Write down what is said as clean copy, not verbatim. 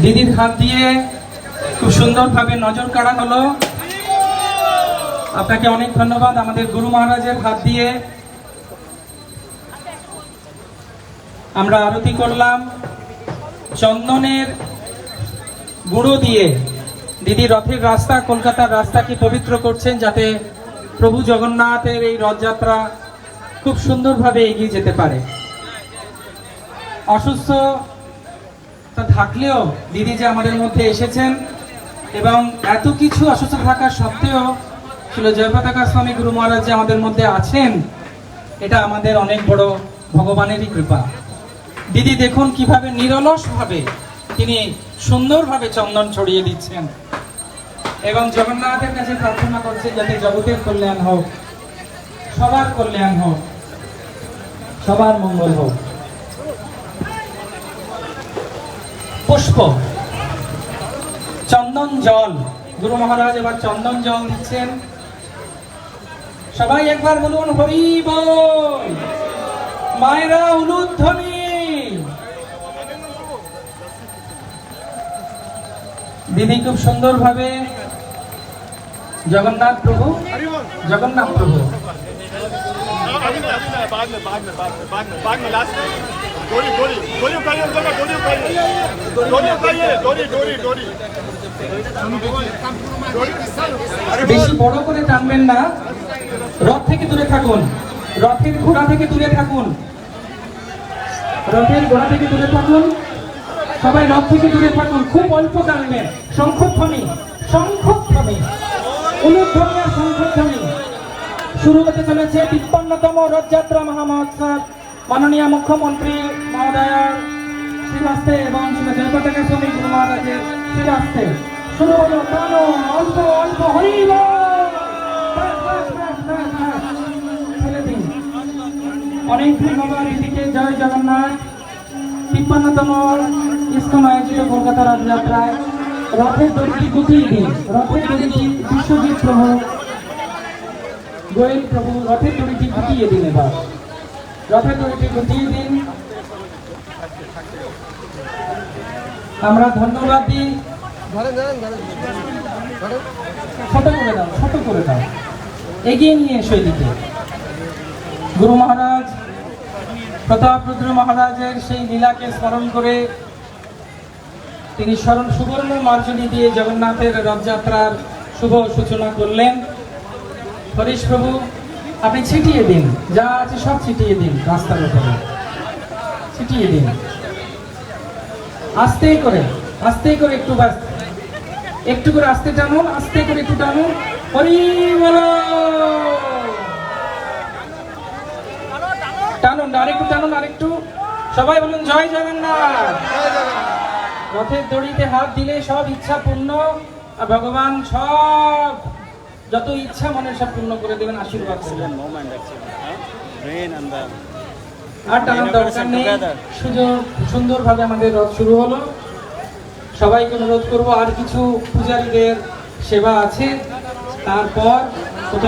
দিদির হাত দিয়ে খুব সুন্দরভাবে নজর কাড়া হলো। আপনাকে অনেক ধন্যবাদ। আমাদের গুরু মহারাজের হাত দিয়ে আমরা আরতি করলাম। চন্দনের গুঁড়ো দিয়ে দিদি রথের রাস্তা, কলকাতার রাস্তাকে পবিত্র করছেন, যাতে প্রভু জগন্নাথের এই রথযাত্রা খুব সুন্দরভাবে এগিয়ে যেতে পারে। অসুস্থ থাকলেও দিদি যে আমাদের মধ্যে এসেছেন এবং এত কিছু অসুস্থ থাকা সত্ত্বেও ছিল জয়পতাকা স্বামী গুরু মহারাজ যে আমাদের মধ্যে আছেন, এটা আমাদের অনেক বড় ভগবানেরই কৃপা। দিদি দেখুন কিভাবে নিরলসভাবে তিনি সুন্দরভাবে চন্দন ছড়িয়ে দিচ্ছেন এবং জগন্নাথের কাছে প্রার্থনা করছেন যাতে জগতের কল্যাণ হোক, সবার কল্যাণ হোক, সবার মঙ্গল হোক। পুষ্প, চন্দন জল, গুরু মহারাজ এবার চন্দন জল দিচ্ছেন। সবাই একবার বলুন হরি বল। মায়েরা উলুধ্বনি। দিদি খুব সুন্দরভাবে জগন্নাথ প্রভু, জগন্নাথ প্রভু বেশি বড় করে টানবেন না, রথ থেকে দূরে থাকুন, রথের ঘোড়া থেকে দূরে থাকুন, রথের ঘোড়া থেকে দূরে থাকুন, সবাই রথ থেকে দূরে থাকুন। খুব অল্প টানবেন। শঙ্খধ্বনি, শঙ্খধ্বনি, উলুধ্বনি আর শঙ্খধ্বনি। শুরু হতে চলেছে ৫৩তম রথযাত্রা মহামহোৎসব। মাননীয় মুখ্যমন্ত্রী মহোদয়ার শ্রীবাস্তে এবং জয়পতাকা স্বামী গুরু মহারাজের শ্রীবাস্তে শুরু হলো। টানো, অল্প অল্প, হরি বল। ফেলে দিন। অনেক ধন্যবাদ দিদিকে। জয় জগন্নাথ। ৫৩তম ইসকন আয়োজিত কলকাতা রথযাত্রায় রথের দড়িটি গুটিয়ে দিন। রথের দড়িটি বিশ্বজিৎ প্রভু, গোয়েল প্রভু রথের দড়িটি গুটিয়ে দিন। এবার রথের দড়িটি গুটিয়ে দিন। আমরা ধন্যবাদ দিই। ছোট করে দাও, ছোট করে দাও, এগিয়ে নিয়ে এসো এদিকে। গুরু মহারাজ প্রতাপ রুদ্র মহারাজের সেই লীলাকে স্মরণ করে তিনি সুবর্ণ মার্জনী দিয়ে জগন্নাথের রথযাত্রার শুভ সূচনা করলেন। হরিশ প্রভু আপনি ছিটিয়ে দিন, যা আছে সব ছিটিয়ে দিন, রাস্তার উপরে ছিটিয়ে দিন। আস্তে করে, আস্তে করে, একটু বাস, একটু করে আস্তে টানুন, আস্তে করে একটু টানুন। হরি বল। টানুন, আরেকটু টানুন, আরেকটু। সবাই বলুন জয় জগন্নাথ। রথের দড়িতে হাত দিলে সব ইচ্ছা পূর্ণ, আর ভগবান সব যত ইচ্ছা মনে সব পূর্ণ করে দেবেন, আশীর্বাদ করবেন। আর টানার দরকার নেই। সুন্দরভাবে আমাদের রথ শুরু হলো। সবাইকে অনুরোধ করবো, আর কিছু পূজারীদের সেবা আছে, তারপর